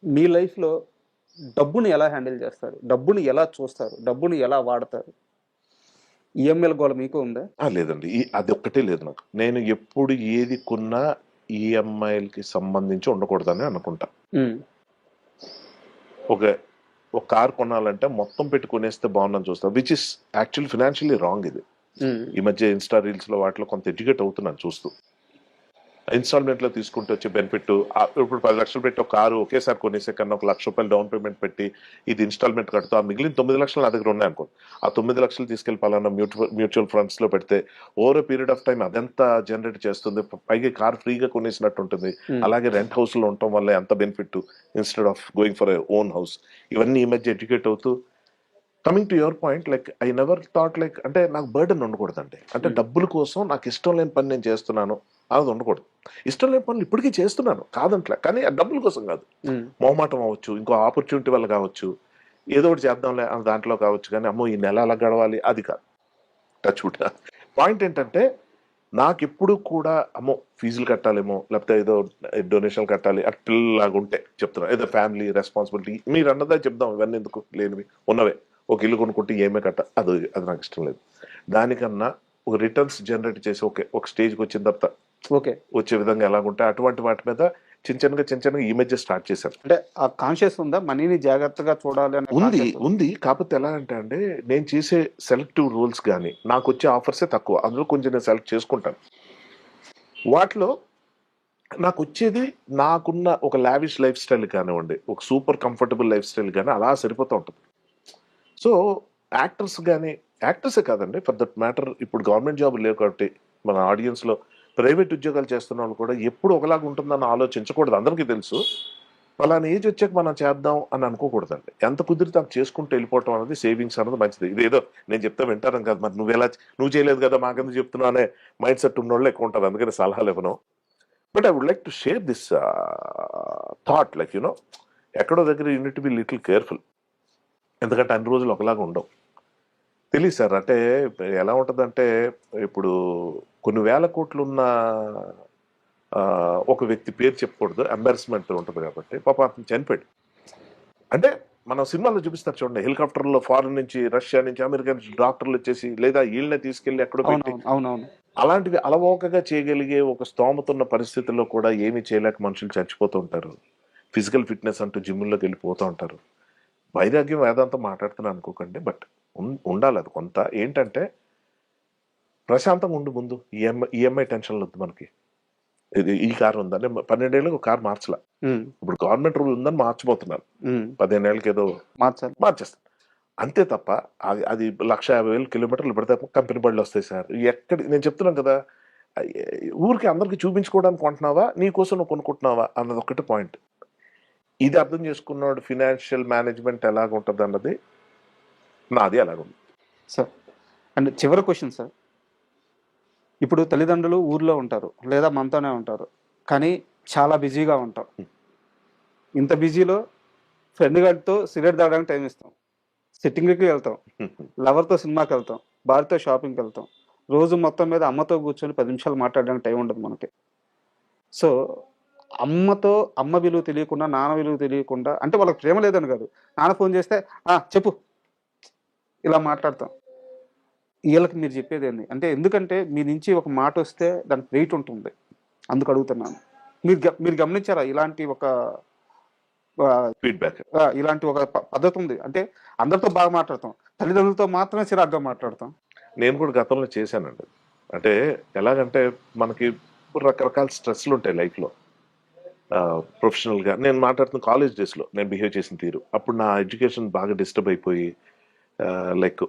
మీ లైఫ్‌లో డబ్బుని ఎలా హ్యాండిల్ చేస్తారు? డబ్బుని ఎలా చూస్తారు? డబ్బుని ఎలా వాడతారు? ఈఎంఐల గోల మీకు ఉందా? లేదండి. అదొక్కటే లేదు నాకు. నేను ఎప్పుడు ఏది కొన్నా ఈఎంఐలకి సంబంధించి ఉండకూడదని అనుకుంటా. హ్మ్. ఒక ఒక కార్ కొనాలంటే మొత్తం పెట్టి కొనేస్తే బాగుందని చూస్తా. Which is actually financially wrong ఇది. హ్మ్. ఈ మధ్య ఇన్‌స్టా రీల్స్‌లో వాటిలో కొంత ఎడ్యుకేట్ అవుతున్నాను చూస్తూ. ఇన్‌స్టాల్‌మెంట్‌లో తీసుకుంటే వచ్చే బెనిఫిట్ ఇప్పుడు 10,00,000 పెట్టి ఒక కారు ఒకేసారి కొనేసే కన్నా ఒక ₹1,00,000 డౌన్ పేమెంట్ పెట్టి ఇది ఇన్‌స్టాల్‌మెంట్ కడుతూ ఆ మిగిలిన 9,00,000 నా దగ్గర ఉన్నాయనుకోండి. ఆ 9,00,000 తీసుకెళ్ళి పలానా మ్యూచువల్ ఫండ్స్‌లో పెడితే over a period of time అదెంత జనరేట్ చేస్తుంది. పైగా కార్ ఫ్రీగా కొనేసినట్టు ఉంటుంది. హ్మ్. అలాగే రెంట్ హౌస్‌లో ఉండటం వల్ల ఎంత benefit instead of going for a own house. ఇవన్నీ ఈ మధ్య ఎడ్యుకేట్ అవుతూ coming to your point I never thought అంటే నాకు బర్డెన్ ఉండకూడదండి. అంటే హ్మ్. డబ్బుల కోసం నాకు ఇష్టం లేని పని నేను చేస్తున్నాను అది ఉండకూడదు. ఇష్టం లేని పనులు ఇప్పటికీ చేస్తున్నాను కాదంట్లే, కానీ ఆ డబ్బుల కోసం కాదు. హ్మ్. మొహమాటం అవ్వచ్చు, ఇంకో ఆపర్చునిటీ వల్ల కావచ్చు, ఏదో ఒకటి చేద్దాంలే అని దాంట్లో కావచ్చు, కానీ అమ్మో ఈ నెల అలా గడవాలి అది కాదు. Touch wood. పాయింట్ ఏంటంటే నాకు ఎప్పుడు కూడా అమ్మో ఫీజులు కట్టాలేమో లేకపోతే ఏదో డొనేషన్ కట్టాలి అట్లాగా ఉంటే చెప్తున్నా, ఏదో ఫ్యామిలీ రెస్పాన్సిబిలిటీ మీరు అన్నదే చెప్దాం, ఇవన్నీ ఎందుకు లేనివి ఉన్నవే. ఒక ఇల్లు కొనుక్కుంటే ఏమే కట్ట అది అది నాకు ఇష్టం లేదు. దానికన్నా ఒక రిటర్న్స్ జనరేట్ చేసి ఒక స్టేజ్కి వచ్చిన తర్వాత ఓకే. వచ్చే విధంగా ఎలాగుంటే అటువంటి వాటి మీద చిన్న చిన్నగా ఈ మధ్య స్టార్ట్ చేశాను. అంటే ఆ కాన్షియస్ ఉందా? మనీని జాగ్రత్తగా చూడాలి అనే ఉంది కాన్షియస్ ఉందా? ఉంది కాకపోతే ఎలా అంటే అండి, నేను చేసే సెలెక్టివ్ రూల్స్ కానీ నాకు వచ్చే ఆఫర్సే తక్కువ, అందులో కొంచెం నేను సెలెక్ట్ చేసుకుంటాను. వాటిలో నాకు వచ్చేది నాకున్న ఒక లావిష్ లైఫ్ స్టైల్ కానివ్వండి, ఒక సూపర్ కంఫర్టబుల్ లైఫ్ స్టైల్ కానీ అలా సరిపోతూ ఉంటుంది. సో యాక్టర్స్ కానీ, యాక్టర్సే కాదండి ఫర్ దట్ మ్యాటర్, ఇప్పుడు గవర్నమెంట్ జాబ్ లేవు కాబట్టి మన ఆడియన్స్లో ప్రైవేట్ ఉద్యోగాలు చేస్తున్న వాళ్ళు కూడా ఎప్పుడు ఒకలాగా ఉంటుందని ఆలోచించకూడదు. అందరికీ తెలుసు పలానా ఏజ్ వచ్చాక మనం చేద్దాం అని అనుకోకూడదండి. ఎంత కుదిరితే అంత చేసుకుంటూ వెళ్ళిపోవటం అనేది సేవింగ్స్ అనేది మంచిది. ఇదేదో నేను చెప్తే వింటాను కాదు, మరి నువ్వు చేయలేదు కదా మాకెందుకు చెప్తున్నావు అనే మైండ్ సెట్ ఉన్న వాళ్ళు ఎక్కువ ఉంటారు, అందుకని సలహాలు ఇవ్వను. But I would like to share this thought ఎక్కడో దగ్గర you need to be little careful. ఎందుకంటే అన్ని రోజులు ఒకలాగా ఉండవు. తెలియదు సార్, అంటే ఎలా ఉంటుందంటే ఇప్పుడు కొన్ని వేల కోట్లు ఉన్న ఒక వ్యక్తి పేరు చెప్పకూడదు, ఎంబారస్మెంట్ ఉంటుంది కాబట్టి పాప అతను చనిపోయాడు. అంటే మనం సినిమాలో చూపిస్తారు చూడండి, హెలికాప్టర్లో ఫారెన్ నుంచి రష్యా నుంచి అమెరికా నుంచి డాక్టర్లు వచ్చేసి లేదా వీళ్ళనే తీసుకెళ్లి ఎక్కడో పెట్టి అవునవును. అవునవును. అలాంటివి అలవోకగా చేయగలిగే ఒక స్తోమత ఉన్న పరిస్థితుల్లో కూడా ఏమీ చేయలేక మనుషులు చచ్చిపోతూ ఉంటారు. ఫిజికల్ ఫిట్నెస్ అంటూ జిమ్లోకి వెళ్ళిపోతూ ఉంటారు. వైరాగ్యం వేదాంతం మాట్లాడుతున్నాను అనుకోకండి, బట్ ఉండాలి అది కొంత. ఏంటంటే ప్రశాంతంగా ఉండు ముందు. ఈఎంఐ టెన్షన్లు వద్దు మనకి. ఇది ఈ కారు ఉందా, నేను 12 ఏళ్ళకి ఒక కారు మార్చలా. హ్మ్. ఇప్పుడు గవర్నమెంట్ రూల్ ఉందని మార్చిపోతున్నాను. హ్మ్. 15 ఏళ్ళకి ఏదో మార్చాలి. మార్చేస్తాను అంతే తప్ప అది 1,50,000 కిలోమీటర్లు పెడితే కంపెనీ బళ్ళు వస్తాయి సార్. నేను చెప్తున్నాను కదా, ఊరికి అందరికి చూపించుకోవడానికి కొంటున్నావా నీ కోసం నువ్వు కొనుక్కుంటున్నావా అన్నది ఒకటి పాయింట్. ఇది అర్థం చేసుకున్నాడు ఫినాన్షియల్ మేనేజ్మెంట్ ఎలాగుంటుంది అన్నది నాది అలాగుంది సార్ అండ్ చివరి క్వశ్చన్ సార్. ఇప్పుడు తల్లిదండ్రులు ఊర్లో ఉంటారు లేదా మనతోనే ఉంటారు, కానీ చాలా బిజీగా ఉంటాం. ఇంత బిజీలో ఫ్రెండ్ గారితో సిగరెట్ తాగడానికి టైం ఇస్తాం, సిట్టింగ్కి వెళ్తాం, లవర్తో సినిమాకి వెళ్తాం, భార్యతో షాపింగ్కి వెళ్తాం. రోజు మొత్తం మీద అమ్మతో కూర్చొని 10 నిమిషాలు మాట్లాడడానికి టైం ఉండదు మనకి. సో అమ్మ విలువ తెలియకుండా, నాన్న విలువ తెలియకుండా, అంటే వాళ్ళకి ప్రేమ లేదని కాదు, నాన్న ఫోన్ చేస్తే చెప్పు ఇలా మాట్లాడతాం. వీళ్ళకి మీరు చెప్పేది ఏంది అంటే, ఎందుకంటే మీ నుంచి ఒక మాట వస్తే దానికి వెయిట్ ఉంటుంది, అందుకు అడుగుతున్నాను. మీరు గమనించారా ఇలాంటి ఒక ఫీడ్బ్యాక్. ఇలాంటి ఒక పద్ధతి ఉంది అంటే, అందరితో బాగా మాట్లాడతాం, తల్లిదండ్రులతో మాత్రమే చిరాగ్గా మాట్లాడతాం. నేను కూడా గతంలో చేశానండి. అంటే ఎలాగంటే మనకి రకరకాల స్ట్రెస్లు ఉంటాయి లైఫ్లో. ప్రొఫెషనల్గా నేను మాట్లాడుతున్న కాలేజ్ డేస్లో నేను బిహేవ్ చేసిన తీరు, అప్పుడు నా ఎడ్యుకేషన్ బాగా డిస్టర్బ్ అయిపోయి లైక్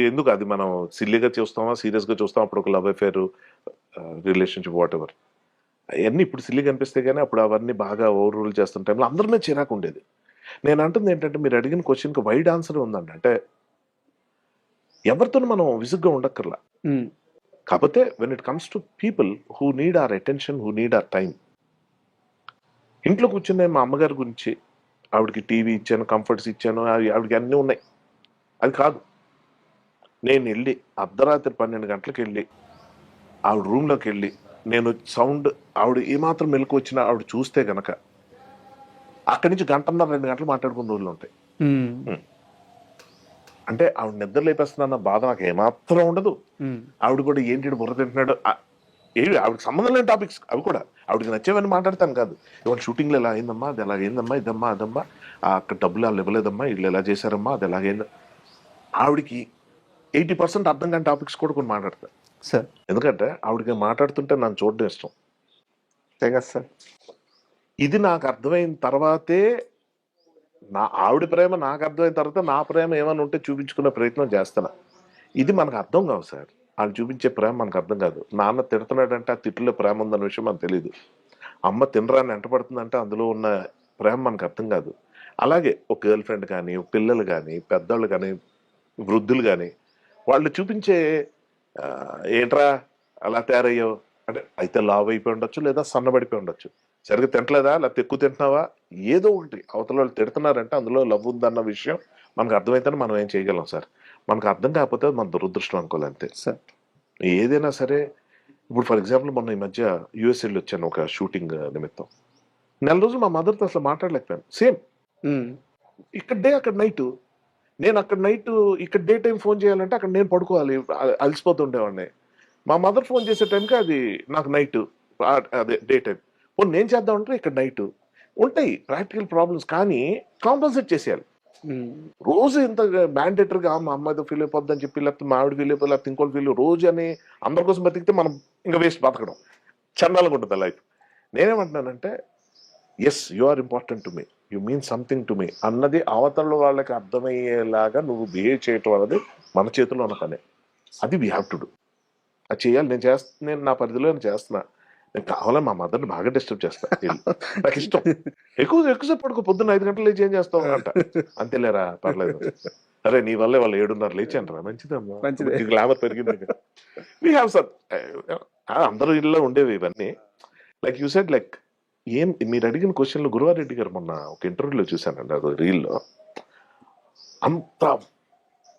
ఎందుకు అది మనం సిల్లీగా చూస్తామా సీరియస్గా చూస్తాం, అప్పుడు ఒక love affair relationship what ever అవన్నీ ఇప్పుడు సిల్లీగా అనిపిస్తే కానీ అప్పుడు అవన్నీ బాగా ఓవర్ రూల్ చేస్తున్న టైంలో అందరి మీద చిరాకు ఉండేది. నేను అంటుంది ఏంటంటే మీరు అడిగిన క్వశ్చన్కి వైడ్ ఆన్సర్ ఉందండి. అంటే ఎవరితో మనం విసుగ్గా ఉండక్కర్లా. కాకపోతే when it comes to people who need our attention, who need hour time. ఇంట్లో కూర్చుని మా అమ్మగారి గురించి ఆవిడకి టీవీ ఇచ్చాను, కంఫర్ట్స్ ఇచ్చాను, ఆవిడకి అన్నీ ఉన్నాయి, అది కాదు. నేను వెళ్ళి అర్ధరాత్రి 12 గంటలకు వెళ్ళి ఆవిడ రూమ్లోకి వెళ్ళి నేను సౌండ్ ఆవిడ ఏమాత్రం మెలకు వచ్చినా ఆవిడ చూస్తే గనక అక్కడి నుంచి 1.5-2 గంటలు మాట్లాడుకున్న రోజులు ఉంటాయి. అంటే ఆవిడ నిద్ర లేపేస్తున్నా బాధ నాకు ఏమాత్రం ఉండదు. ఆవిడ కూడా ఏంటి బుర్ర తింటున్నాడు ఏవి ఆవిడకి సంబంధం లేని టాపిక్స్ అవి కూడా ఆవిడకి నచ్చేవని మాట్లాడతాను కాదు. ఇవాళ షూటింగ్లో ఎలా అయిందమ్మా, అది ఎలాగైందమ్మా, ఇదమ్మా అదమ్మా, అక్కడ డబ్బులు వాళ్ళు ఇవ్వలేదమ్మా, వీళ్ళు ఎలా చేశారమ్మా, అది ఎలాగైంది. ఆవిడకి 80% అర్థం కాని టాపిక్స్ కూడా కొన్ని మాట్లాడతారు సార్. ఎందుకంటే ఆవిడకి మాట్లాడుతుంటే నన్ను చూడడం ఇష్టం. సార్ ఇది నాకు అర్థమైన తర్వాతే ఆవిడ ప్రేమ నాకు అర్థమైన తర్వాత నా ప్రేమ ఏమైనా ఉంటే చూపించుకునే ప్రయత్నం చేస్తాను. ఇది మనకు అర్థం కావు సార్, వాళ్ళు చూపించే ప్రేమ మనకు అర్థం కాదు. నాన్న తిడుతున్నాడంటే ఆ తిట్టులో ప్రేమ ఉందన్న విషయం మనకు తెలియదు. అమ్మ తినరాని ఎంటపడుతుందంటే అందులో ఉన్న ప్రేమ మనకు అర్థం కాదు. అలాగే ఒక గర్ల్ ఫ్రెండ్ కానీ, పిల్లలు కానీ, పెద్దవాళ్ళు కానీ, వృద్ధులు కానీ వాళ్ళు చూపించే ఏంట్రా అలా తయారయ్యో అంటే అయితే లావ్ అయిపోయి ఉండొచ్చు, లేదా సన్నబడిపోయి ఉండొచ్చు, సరిగ్గా తింటలేదా, లేకపోతే ఎక్కువ తింటున్నావా, ఏదో ఒకటి అవతల వాళ్ళు తిడుతున్నారంటే అందులో లవ్ ఉందన్న విషయం మనకు అర్థమైతేనే మనం ఏం చేయగలం సార్. మనకు అర్థం కాకపోతే మన దురదృష్టం అనుకోవాలి అంతే సార్. ఏదైనా సరే. ఇప్పుడు ఫర్ ఎగ్జాంపుల్ మొన్న ఈ మధ్య యూఎస్ వెళ్ళి వచ్చాను ఒక షూటింగ్ నిమిత్తం. 4 రోజులు మా మదర్తో అసలు మాట్లాడలేకపోయాను. సేమ్ ఇక్కడ డే అక్కడ నైట్, నేను అక్కడ నైట్ ఇక్కడ డే టైం ఫోన్ చేయాలంటే అక్కడ నేను పడుకోవాలి, అలసిపోతుండేవాడిని. మా మదర్ ఫోన్ చేసే టైంకి అది నాకు నైట్, అదే డే టైం. పోనీ నేను చేద్దామంటే ఇక్కడ నైట్. ఉంటాయి ప్రాక్టికల్ ప్రాబ్లమ్స్, కానీ కాంపన్సేట్ చేసేయాలి. రోజు ఇంత మ్యాండేటరీగా మా అమ్మాయితో ఫీల్ అయిపోద్ది అని చెప్పి, లేకపోతే మా ఆవిడ ఫీల్ అయిపోయి, లేకపోతే ఇంకోటి ఫీల్ రోజు అని అందరి కోసం బతికితే మనం ఇంకా వేస్ట్ బతకడం, చండాలంగా ఉంటుంది లైఫ్. నేనేమంటున్నానంటే yes you are important to me, you mean something to me అన్నది అవతల వాళ్ళకి అర్థమయ్యేలాగా నువ్వు బిహేవ్ చేయటం అనేది మన చేతిలో ఉన్న పనే. అది వీ హ్యావ్ టు డూ. అది చేయాలి. నేను నా పరిధిలో నేను చేస్తున్నా. నేను కావాలని మా మదర్ని బాగా డిస్టర్బ్ చేస్తా. నాకు ఇష్టం. ఎక్కువసేపు పడుకో, పొద్దున్న 5 గంటలు లేచి ఏం చేస్తావు అంట. అంతేలేరా పర్లేదు, అరే నీ వల్లే వాళ్ళు 7:30 లేచాను రా, మంచిదమ్మా, గ్లామర్ పెరిగింది. వీ హ్యావ్ సమ్ అందరూ ఇళ్ళలో ఉండేవి ఇవన్నీ. లైక్ యూ సెడ్, లైక్ ఏం మీరు అడిగిన క్వశ్చన్లు గురువారెడ్డి గారు మొన్న ఒక ఇంటర్వ్యూలో చూశానండి, అది రీల్లో.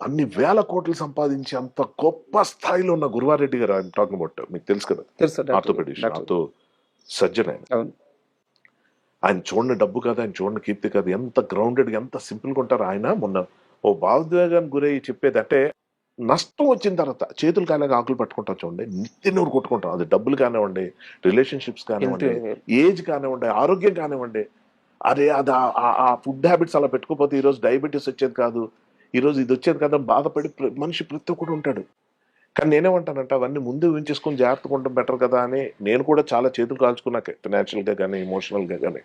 అన్ని వేల కోట్లు సంపాదించి అంత గొప్ప స్థాయిలో ఉన్న గురువారెడ్డి గారు, ఐఎమ్ టాకింగ్ అబౌట్, మీకు తెలుసు కదా, ఆర్థోపెడిషన్, ఆర్థో సర్జన్ ఆయన చూడని డబ్బు కాదు, ఆయన చూడని కీర్తి కాదు, ఎంత గ్రౌండెడ్, ఎంత సింపుల్గా ఉంటారు ఆయన. మొన్న ఓ భావోద్వేగానికి గురై చెప్పేది అంటే, నష్టం వచ్చిన తర్వాత చేతులు కాలేక ఆకులు పట్టుకుంటాం చూడండి, నిత్య నూరు కొట్టుకుంటాం. అది డబ్బులు కానివ్వండి, రిలేషన్షిప్స్ కానివ్వండి, ఏజ్ కానివ్వండి, ఆరోగ్యం కానివ్వండి. అదే అది ఆ ఫుడ్ హ్యాబిట్స్ అలా పెట్టుకోకపోతే ఈరోజు డయాబెటీస్ వచ్చేది కాదు, ఈరోజు ఇది వచ్చేది కదా, బాధపడి మనిషి ప్రతి ఒక్కడు ఉంటాడు. కానీ నేనేమంటానంటే అవన్నీ ముందు ఊహించేసుకుని జాగ్రత్తగా ఉండడం బెటర్ కదా అని నేను కూడా చాలా చేతులు కాల్చుకున్నాక, ఫినాన్షియల్గా కానీ ఎమోషనల్గా కానీ.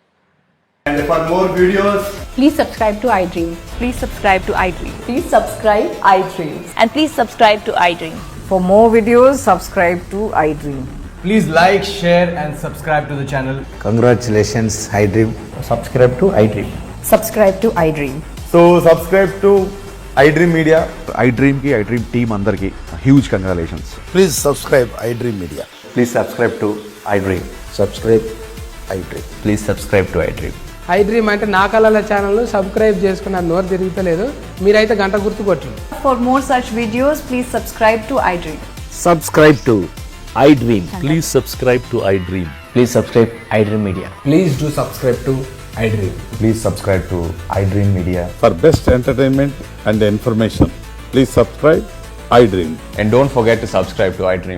And for more videos, please subscribe to iDream. Please subscribe to iDream. Please subscribe iDream. And please subscribe to iDream. For more videos, subscribe to iDream. please like, share and subscribe to the channel. Congratulations, iDream. Subscribe to iDream. Subscribe to iDream. So subscribe to iDream Media. iDream ki iDream team అందరికి huge congratulations. Please subscribe iDream Media. Please subscribe to iDream. Subscribe iDream. Please subscribe to iDream. iDream అంటే నా కళల channel subscribe చేసుకున్న నోరు తిరుగుతలేదు, మీరైతే గంట గుర్తు కొట్టండి. For more such videos, please subscribe to iDream. Subscribe to iDream. Please subscribe to iDream. Please subscribe iDream Media. Please do subscribe to iDream. Please subscribe to iDream Media. For best entertainment and information, please subscribe iDream. And don't forget to subscribe to iDream.